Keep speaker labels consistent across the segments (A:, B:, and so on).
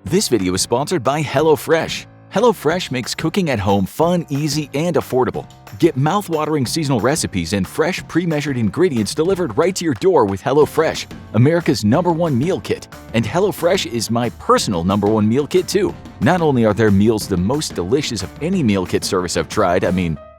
A: This video is sponsored by HelloFresh. HelloFresh makes cooking at home fun, easy, and affordable. Get mouth-watering seasonal recipes and fresh, pre-measured ingredients delivered right to your door with HelloFresh, America's #1 meal kit. And HelloFresh is my personal #1 meal kit too. Not only are their meals the most delicious of any meal kit service I've tried,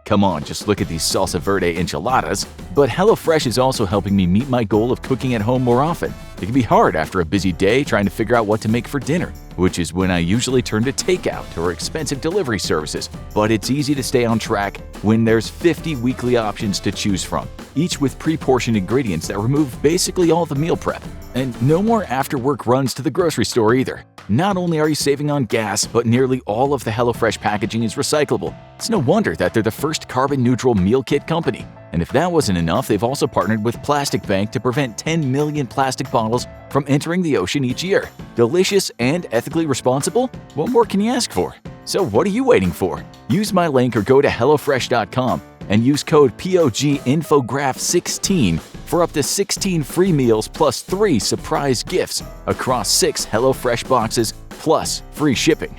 A: come on, just look at these salsa verde enchiladas. But HelloFresh is also helping me meet my goal of cooking at home more often. It can be hard after a busy day trying to figure out what to make for dinner, which is when I usually turn to takeout or expensive delivery services. But it's easy to stay on track when there's 50 weekly options to choose from, each with pre-portioned ingredients that remove basically all the meal prep. And no more after-work runs to the grocery store either. Not only are you saving on gas, but nearly all of the HelloFresh packaging is recyclable. It's no wonder that they're the first carbon-neutral meal kit company. And if that wasn't enough, they've also partnered with Plastic Bank to prevent 10 million plastic bottles from entering the ocean each year. Delicious and ethically responsible? What more can you ask for? So what are you waiting for? Use my link or go to HelloFresh.com and use code POGInfograph16 for up to 16 free meals plus 3 surprise gifts across 6 HelloFresh boxes plus free shipping.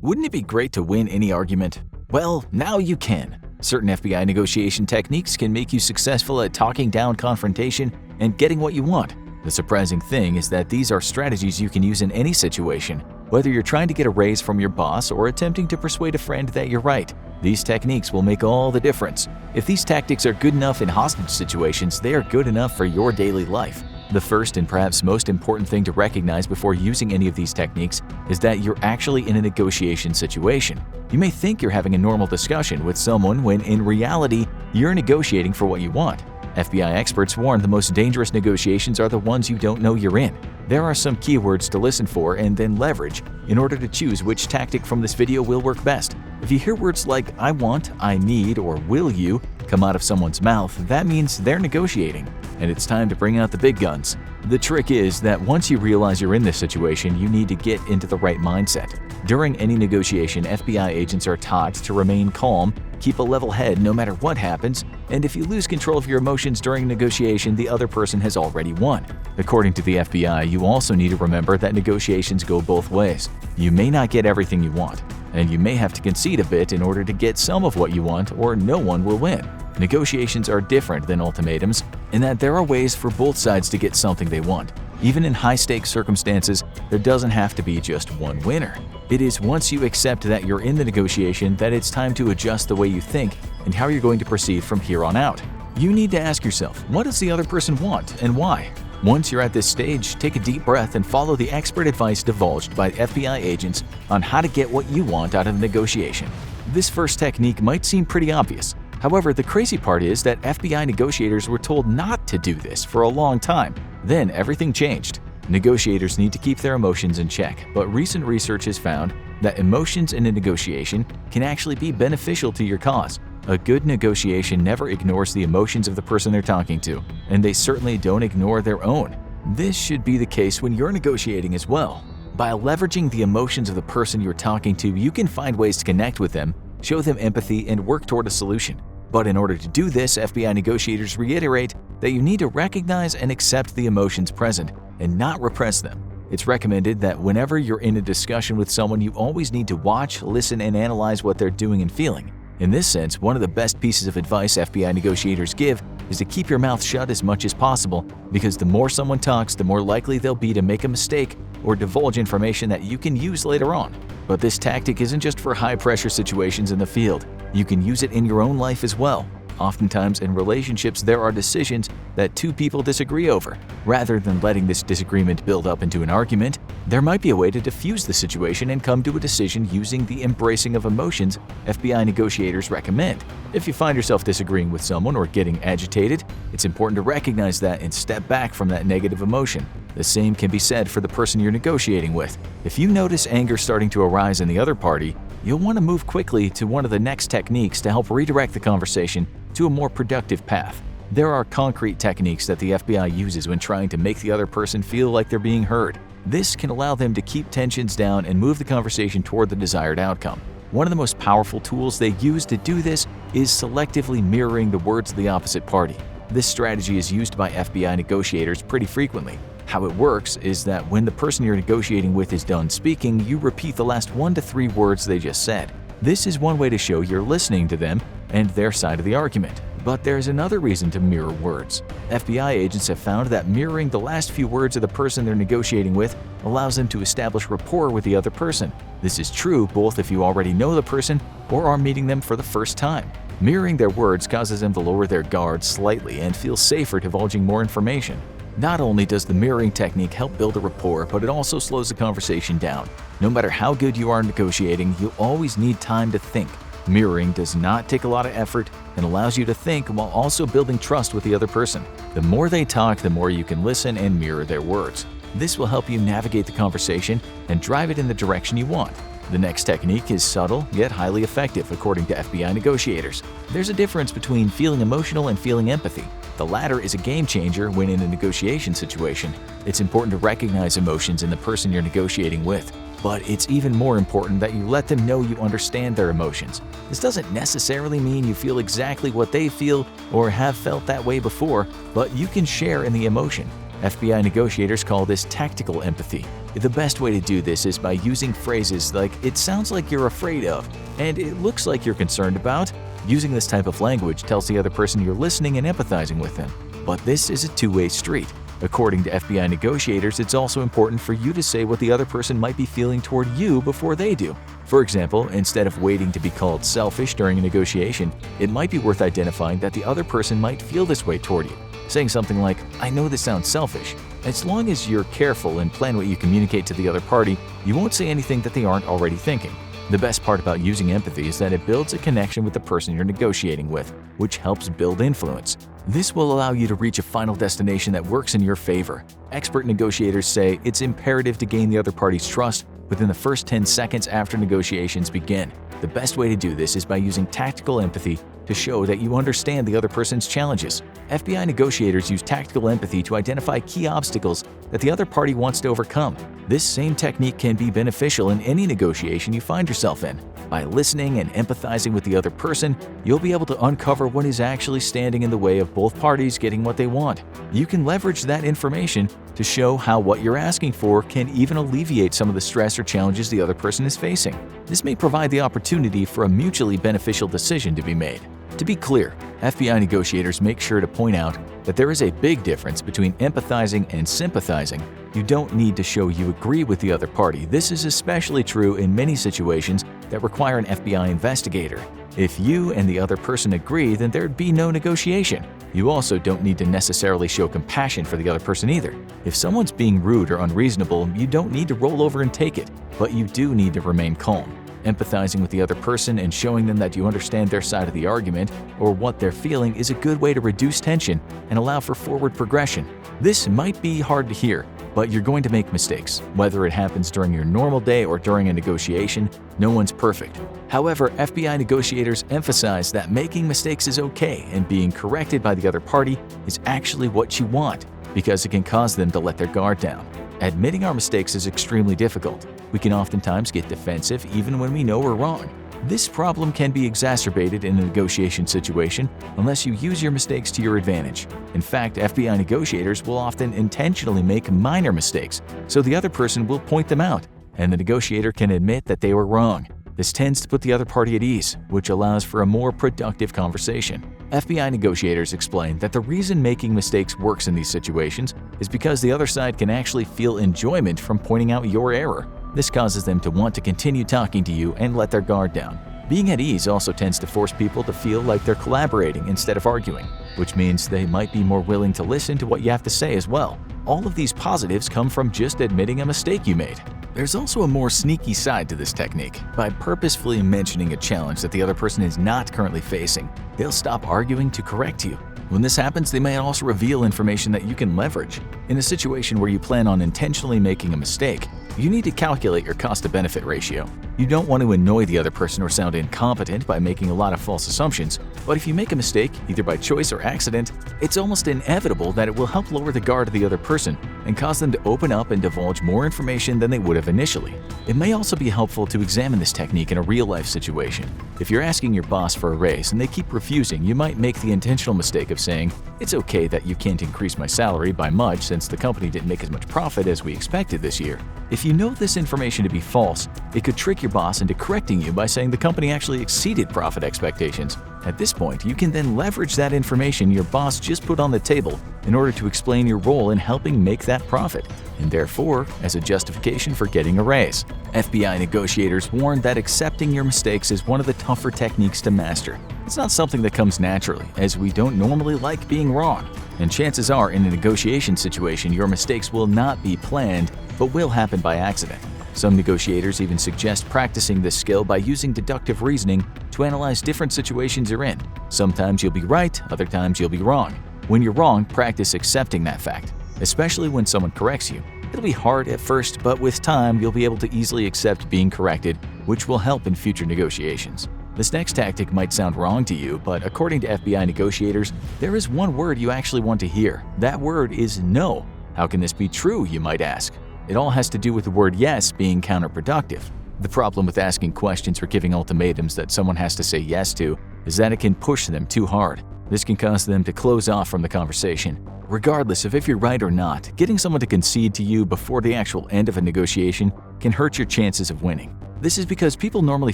A: Wouldn't it be great to win any argument? Well, now you can. Certain FBI negotiation techniques can make you successful at talking down confrontation and getting what you want. The surprising thing is that these are strategies you can use in any situation, whether you're trying to get a raise from your boss or attempting to persuade a friend that you're right. These techniques will make all the difference. If these tactics are good enough in hostage situations, they are good enough for your daily life. The first and perhaps most important thing to recognize before using any of these techniques is that you're actually in a negotiation situation. You may think you're having a normal discussion with someone when in reality, you're negotiating for what you want. FBI experts warn the most dangerous negotiations are the ones you don't know you're in. There are some keywords to listen for and then leverage in order to choose which tactic from this video will work best. If you hear words like I want, I need, or will you come out of someone's mouth, that means they're negotiating, and it's time to bring out the big guns. The trick is that once you realize you're in this situation, you need to get into the right mindset. During any negotiation, FBI agents are taught to remain calm, keep a level head no matter what happens, and if you lose control of your emotions during negotiation, the other person has already won. According to the FBI, you also need to remember that negotiations go both ways. You may not get everything you want, and you may have to concede a bit in order to get some of what you want, or no one will win. Negotiations are different than ultimatums in that there are ways for both sides to get something they want. Even in high-stakes circumstances, there doesn't have to be just one winner. It is once you accept that you're in the negotiation that it's time to adjust the way you think and how you're going to proceed from here on out. You need to ask yourself, what does the other person want and why? Once you're at this stage, take a deep breath and follow the expert advice divulged by FBI agents on how to get what you want out of the negotiation. This first technique might seem pretty obvious. However, the crazy part is that FBI negotiators were told not to do this for a long time. Then everything changed. Negotiators need to keep their emotions in check, but recent research has found that emotions in a negotiation can actually be beneficial to your cause. A good negotiation never ignores the emotions of the person they're talking to, and they certainly don't ignore their own. This should be the case when you're negotiating as well. By leveraging the emotions of the person you're talking to, you can find ways to connect with them, show them empathy, and work toward a solution. But in order to do this, FBI negotiators reiterate that you need to recognize and accept the emotions present and not repress them. It's recommended that whenever you're in a discussion with someone, you always need to watch, listen, and analyze what they're doing and feeling. In this sense, one of the best pieces of advice FBI negotiators give is to keep your mouth shut as much as possible, because the more someone talks, the more likely they'll be to make a mistake or divulge information that you can use later on. But this tactic isn't just for high-pressure situations in the field. You can use it in your own life as well. Oftentimes in relationships, there are decisions that two people disagree over. Rather than letting this disagreement build up into an argument, there might be a way to diffuse the situation and come to a decision using the embracing of emotions FBI negotiators recommend. If you find yourself disagreeing with someone or getting agitated, it's important to recognize that and step back from that negative emotion. The same can be said for the person you're negotiating with. If you notice anger starting to arise in the other party, you'll want to move quickly to one of the next techniques to help redirect the conversation to a more productive path. There are concrete techniques that the FBI uses when trying to make the other person feel like they're being heard. This can allow them to keep tensions down and move the conversation toward the desired outcome. One of the most powerful tools they use to do this is selectively mirroring the words of the opposite party. This strategy is used by FBI negotiators pretty frequently. How it works is that when the person you're negotiating with is done speaking, you repeat the last 1 to 3 words they just said. This is one way to show you're listening to them and their side of the argument. But there's another reason to mirror words. FBI agents have found that mirroring the last few words of the person they're negotiating with allows them to establish rapport with the other person. This is true both if you already know the person or are meeting them for the first time. Mirroring their words causes them to lower their guard slightly and feel safer divulging more information. Not only does the mirroring technique help build a rapport, but it also slows the conversation down. No matter how good you are negotiating, you'll always need time to think. Mirroring does not take a lot of effort and allows you to think while also building trust with the other person. The more they talk, the more you can listen and mirror their words. This will help you navigate the conversation and drive it in the direction you want. The next technique is subtle yet highly effective, according to FBI negotiators. There's a difference between feeling emotional and feeling empathy. The latter is a game changer when in a negotiation situation. It's important to recognize emotions in the person you're negotiating with, but it's even more important that you let them know you understand their emotions. This doesn't necessarily mean you feel exactly what they feel or have felt that way before, but you can share in the emotion. FBI negotiators call this tactical empathy. The best way to do this is by using phrases like "it sounds like you're afraid of" and "it looks like you're concerned about." Using this type of language tells the other person you're listening and empathizing with them. But this is a two-way street. According to FBI negotiators, it's also important for you to say what the other person might be feeling toward you before they do. For example, instead of waiting to be called selfish during a negotiation, it might be worth identifying that the other person might feel this way toward you. Saying something like, "I know this sounds selfish." As long as you're careful and plan what you communicate to the other party, you won't say anything that they aren't already thinking. The best part about using empathy is that it builds a connection with the person you're negotiating with, which helps build influence. This will allow you to reach a final destination that works in your favor. Expert negotiators say it's imperative to gain the other party's trust within the first 10 seconds after negotiations begin. The best way to do this is by using tactical empathy to show that you understand the other person's challenges. FBI negotiators use tactical empathy to identify key obstacles that the other party wants to overcome. This same technique can be beneficial in any negotiation you find yourself in. By listening and empathizing with the other person, you'll be able to uncover what is actually standing in the way of both parties getting what they want. You can leverage that information to show how what you're asking for can even alleviate some of the stress or challenges the other person is facing. This may provide the opportunity for a mutually beneficial decision to be made. To be clear, FBI negotiators make sure to point out that there is a big difference between empathizing and sympathizing. You don't need to show you agree with the other party. This is especially true in many situations that require an FBI investigator. If you and the other person agree, then there'd be no negotiation. You also don't need to necessarily show compassion for the other person either. If someone's being rude or unreasonable, you don't need to roll over and take it, but you do need to remain calm. Empathizing with the other person and showing them that you understand their side of the argument or what they're feeling is a good way to reduce tension and allow for forward progression. This might be hard to hear, but you're going to make mistakes. Whether it happens during your normal day or during a negotiation, no one's perfect. However, FBI negotiators emphasize that making mistakes is okay and being corrected by the other party is actually what you want, because it can cause them to let their guard down. Admitting our mistakes is extremely difficult. We can oftentimes get defensive even when we know we're wrong. This problem can be exacerbated in a negotiation situation unless you use your mistakes to your advantage. In fact, FBI negotiators will often intentionally make minor mistakes, so the other person will point them out, and the negotiator can admit that they were wrong. This tends to put the other party at ease, which allows for a more productive conversation. FBI negotiators explain that the reason making mistakes works in these situations is because the other side can actually feel enjoyment from pointing out your error. This causes them to want to continue talking to you and let their guard down. Being at ease also tends to force people to feel like they're collaborating instead of arguing, which means they might be more willing to listen to what you have to say as well. All of these positives come from just admitting a mistake you made. There's also a more sneaky side to this technique. By purposefully mentioning a challenge that the other person is not currently facing, they'll stop arguing to correct you. When this happens, they may also reveal information that you can leverage. In a situation where you plan on intentionally making a mistake, you need to calculate your cost-to-benefit ratio. You don't want to annoy the other person or sound incompetent by making a lot of false assumptions, but if you make a mistake, either by choice or accident, it's almost inevitable that it will help lower the guard of the other person and cause them to open up and divulge more information than they would have initially. It may also be helpful to examine this technique in a real-life situation. If you're asking your boss for a raise and they keep refusing, you might make the intentional mistake of saying, "It's okay that you can't increase my salary by much since the company didn't make as much profit as we expected this year." If you know this information to be false, it could trick your boss into correcting you by saying the company actually exceeded profit expectations. At this point, you can then leverage that information your boss just put on the table in order to explain your role in helping make that profit, and therefore as a justification for getting a raise. FBI negotiators warn that accepting your mistakes is one of the tougher techniques to master. It's not something that comes naturally, as we don't normally like being wrong. And chances are, in a negotiation situation, your mistakes will not be planned, but will happen by accident. Some negotiators even suggest practicing this skill by using deductive reasoning to analyze different situations you're in. Sometimes you'll be right, other times you'll be wrong. When you're wrong, practice accepting that fact, especially when someone corrects you. It'll be hard at first, but with time, you'll be able to easily accept being corrected, which will help in future negotiations. This next tactic might sound wrong to you, but according to FBI negotiators, there is one word you actually want to hear. That word is no. How can this be true, you might ask? It all has to do with the word yes being counterproductive. The problem with asking questions or giving ultimatums that someone has to say yes to is that it can push them too hard. This can cause them to close off from the conversation. Regardless of if you're right or not, getting someone to concede to you before the actual end of a negotiation can hurt your chances of winning. This is because people normally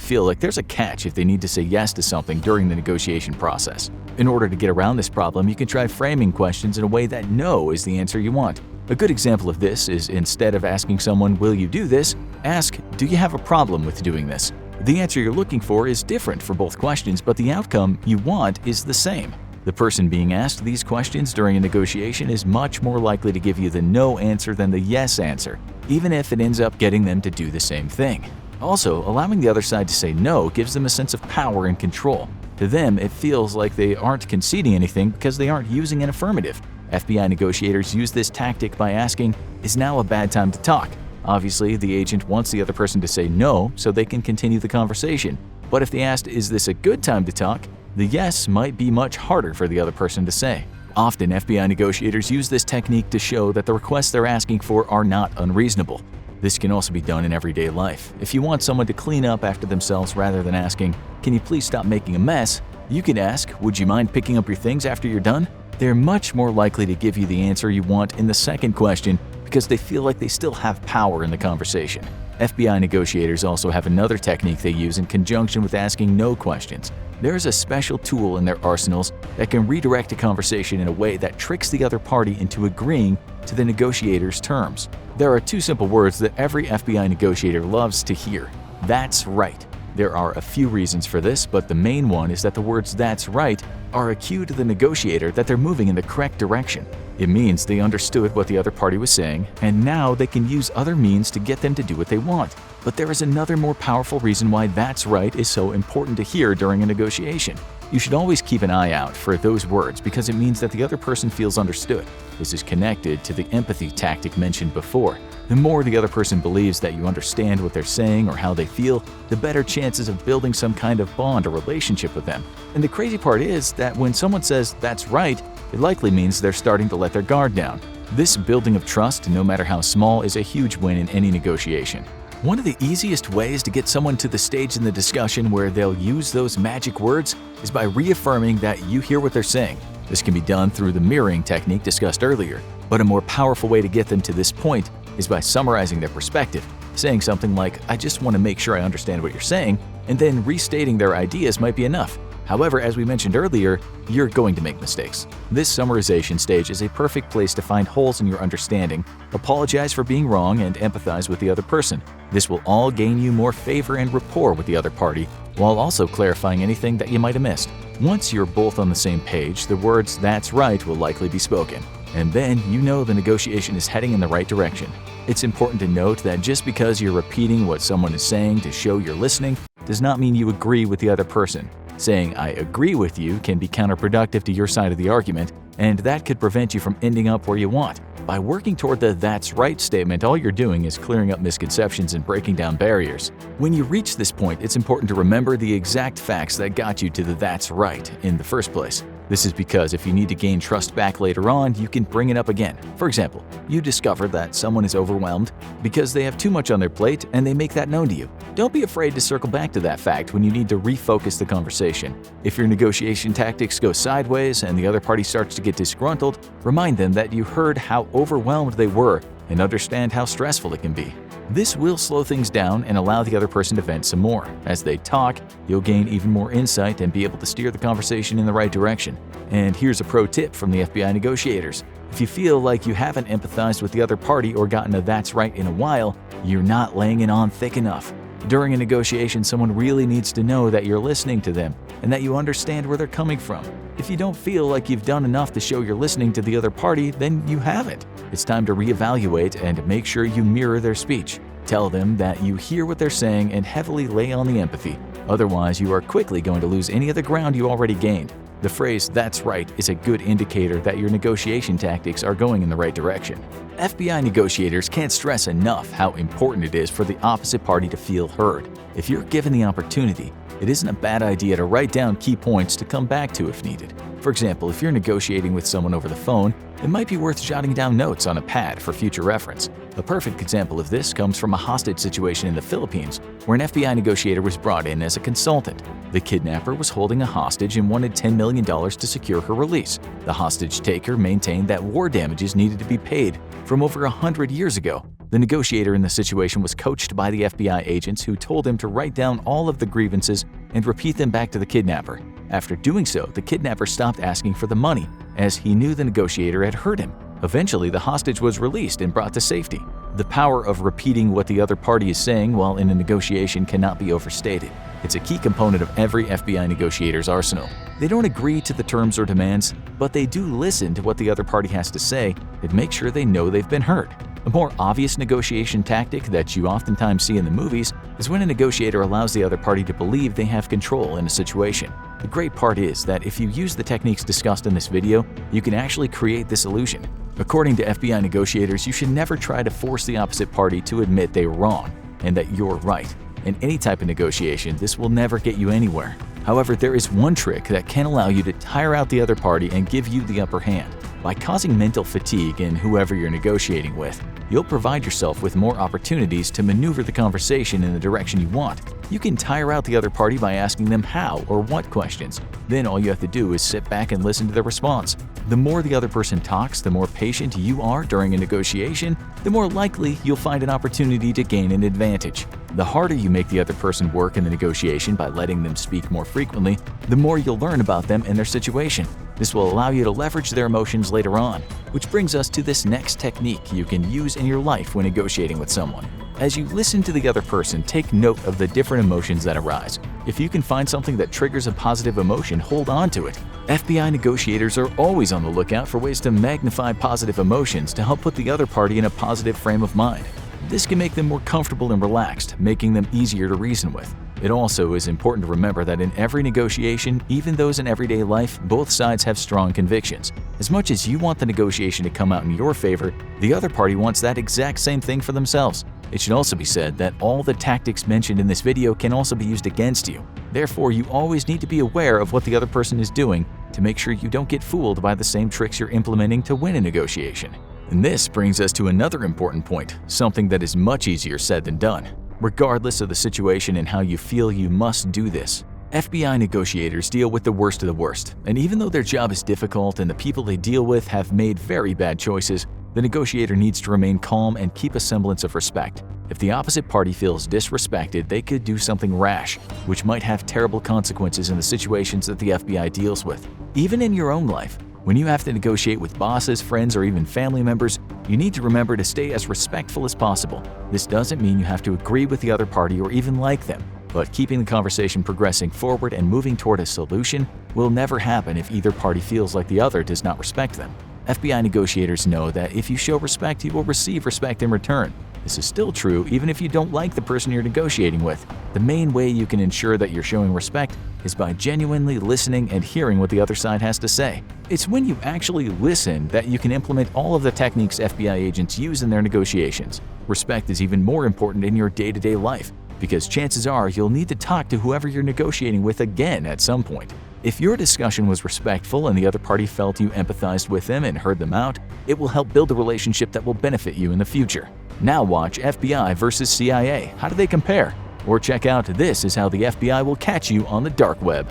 A: feel like there's a catch if they need to say yes to something during the negotiation process. In order to get around this problem, you can try framing questions in a way that no is the answer you want. A good example of this is, instead of asking someone, "Will you do this?" ask, "Do you have a problem with doing this?" The answer you're looking for is different for both questions, but the outcome you want is the same. The person being asked these questions during a negotiation is much more likely to give you the no answer than the yes answer, even if it ends up getting them to do the same thing. Also, allowing the other side to say no gives them a sense of power and control. To them, it feels like they aren't conceding anything because they aren't using an affirmative. FBI negotiators use this tactic by asking, "Is now a bad time to talk?" Obviously, the agent wants the other person to say no so they can continue the conversation. But if they asked, "Is this a good time to talk?" the yes might be much harder for the other person to say. Often, FBI negotiators use this technique to show that the requests they're asking for are not unreasonable. This can also be done in everyday life. If you want someone to clean up after themselves rather than asking, "Can you please stop making a mess?" you can ask, "Would you mind picking up your things after you're done?" They're much more likely to give you the answer you want in the second question because they feel like they still have power in the conversation. FBI negotiators also have another technique they use in conjunction with asking no questions. There is a special tool in their arsenals that can redirect a conversation in a way that tricks the other party into agreeing to the negotiator's terms. There are two simple words that every FBI negotiator loves to hear: "That's right." There are a few reasons for this, but the main one is that the words "that's right" are a cue to the negotiator that they're moving in the correct direction. It means they understood what the other party was saying, and now they can use other means to get them to do what they want. But there is another more powerful reason why "that's right" is so important to hear during a negotiation. You should always keep an eye out for those words because it means that the other person feels understood. This is connected to the empathy tactic mentioned before. The more the other person believes that you understand what they're saying or how they feel, the better chances of building some kind of bond or relationship with them. And the crazy part is that when someone says "that's right," it likely means they're starting to let their guard down. This building of trust, no matter how small, is a huge win in any negotiation. One of the easiest ways to get someone to the stage in the discussion where they'll use those magic words is by reaffirming that you hear what they're saying. This can be done through the mirroring technique discussed earlier, but a more powerful way to get them to this point is by summarizing their perspective, saying something like, "I just want to make sure I understand what you're saying," and then restating their ideas might be enough. However, as we mentioned earlier, you're going to make mistakes. This summarization stage is a perfect place to find holes in your understanding, apologize for being wrong, and empathize with the other person. This will all gain you more favor and rapport with the other party, while also clarifying anything that you might have missed. Once you're both on the same page, the words "that's right" will likely be spoken. And then you know the negotiation is heading in the right direction. It's important to note that just because you're repeating what someone is saying to show you're listening does not mean you agree with the other person. Saying "I agree with you" can be counterproductive to your side of the argument, and that could prevent you from ending up where you want. By working toward the "that's right" statement, all you're doing is clearing up misconceptions and breaking down barriers. When you reach this point, it's important to remember the exact facts that got you to the "that's right" in the first place. This is because if you need to gain trust back later on, you can bring it up again. For example, you discover that someone is overwhelmed because they have too much on their plate and they make that known to you. Don't be afraid to circle back to that fact when you need to refocus the conversation. If your negotiation tactics go sideways and the other party starts to get disgruntled, remind them that you heard how overwhelmed they were and understand how stressful it can be. This will slow things down and allow the other person to vent some more. As they talk, you'll gain even more insight and be able to steer the conversation in the right direction. And here's a pro tip from the FBI negotiators. If you feel like you haven't empathized with the other party or gotten a "that's right" in a while, you're not laying it on thick enough. During a negotiation, someone really needs to know that you're listening to them and that you understand where they're coming from. If you don't feel like you've done enough to show you're listening to the other party, then you haven't. It's time to reevaluate and make sure you mirror their speech. Tell them that you hear what they're saying and heavily lay on the empathy. Otherwise, you are quickly going to lose any of the ground you already gained. The phrase "that's right" is a good indicator that your negotiation tactics are going in the right direction. FBI negotiators can't stress enough how important it is for the opposite party to feel heard. If you're given the opportunity, it isn't a bad idea to write down key points to come back to if needed. For example, if you're negotiating with someone over the phone, it might be worth jotting down notes on a pad for future reference. A perfect example of this comes from a hostage situation in the Philippines, where an FBI negotiator was brought in as a consultant. The kidnapper was holding a hostage and wanted $10 million to secure her release. The hostage taker maintained that war damages needed to be paid from over 100 years ago. The negotiator in the situation was coached by the FBI agents who told him to write down all of the grievances and repeat them back to the kidnapper. After doing so, the kidnapper stopped asking for the money, as he knew the negotiator had heard him. Eventually, the hostage was released and brought to safety. The power of repeating what the other party is saying while in a negotiation cannot be overstated. It's a key component of every FBI negotiator's arsenal. They don't agree to the terms or demands, but they do listen to what the other party has to say and make sure they know they've been heard. A more obvious negotiation tactic that you oftentimes see in the movies is when a negotiator allows the other party to believe they have control in a situation. The great part is that if you use the techniques discussed in this video, you can actually create this illusion. According to FBI negotiators, you should never try to force the opposite party to admit they were wrong and that you're right. In any type of negotiation, this will never get you anywhere. However, there is one trick that can allow you to tire out the other party and give you the upper hand. By causing mental fatigue in whoever you're negotiating with, you'll provide yourself with more opportunities to maneuver the conversation in the direction you want. You can tire out the other party by asking them how or what questions. Then all you have to do is sit back and listen to their response. The more the other person talks, the more patient you are during a negotiation, the more likely you'll find an opportunity to gain an advantage. The harder you make the other person work in the negotiation by letting them speak more frequently, the more you'll learn about them and their situation. This will allow you to leverage their emotions later on, which brings us to this next technique you can use in your life when negotiating with someone. As you listen to the other person, take note of the different emotions that arise. If you can find something that triggers a positive emotion, hold on to it. FBI negotiators are always on the lookout for ways to magnify positive emotions to help put the other party in a positive frame of mind. This can make them more comfortable and relaxed, making them easier to reason with. It also is important to remember that in every negotiation, even those in everyday life, both sides have strong convictions. As much as you want the negotiation to come out in your favor, the other party wants that exact same thing for themselves. It should also be said that all the tactics mentioned in this video can also be used against you. Therefore, you always need to be aware of what the other person is doing to make sure you don't get fooled by the same tricks you're implementing to win a negotiation. And this brings us to another important point, something that is much easier said than done. Regardless of the situation and how you feel, you must do this. FBI negotiators deal with the worst of the worst, and even though their job is difficult and the people they deal with have made very bad choices, the negotiator needs to remain calm and keep a semblance of respect. If the opposite party feels disrespected, they could do something rash, which might have terrible consequences in the situations that the FBI deals with. Even in your own life, when you have to negotiate with bosses, friends, or even family members, you need to remember to stay as respectful as possible. This doesn't mean you have to agree with the other party or even like them, but keeping the conversation progressing forward and moving toward a solution will never happen if either party feels like the other does not respect them. FBI negotiators know that if you show respect, you will receive respect in return. This is still true even if you don't like the person you're negotiating with. The main way you can ensure that you're showing respect is by genuinely listening and hearing what the other side has to say. It's when you actually listen that you can implement all of the techniques FBI agents use in their negotiations. Respect is even more important in your day-to-day life, because chances are you'll need to talk to whoever you're negotiating with again at some point. If your discussion was respectful and the other party felt you empathized with them and heard them out, it will help build a relationship that will benefit you in the future. Now watch FBI versus CIA. How do they compare? Or check out This Is How the FBI Will Catch You on the Dark Web.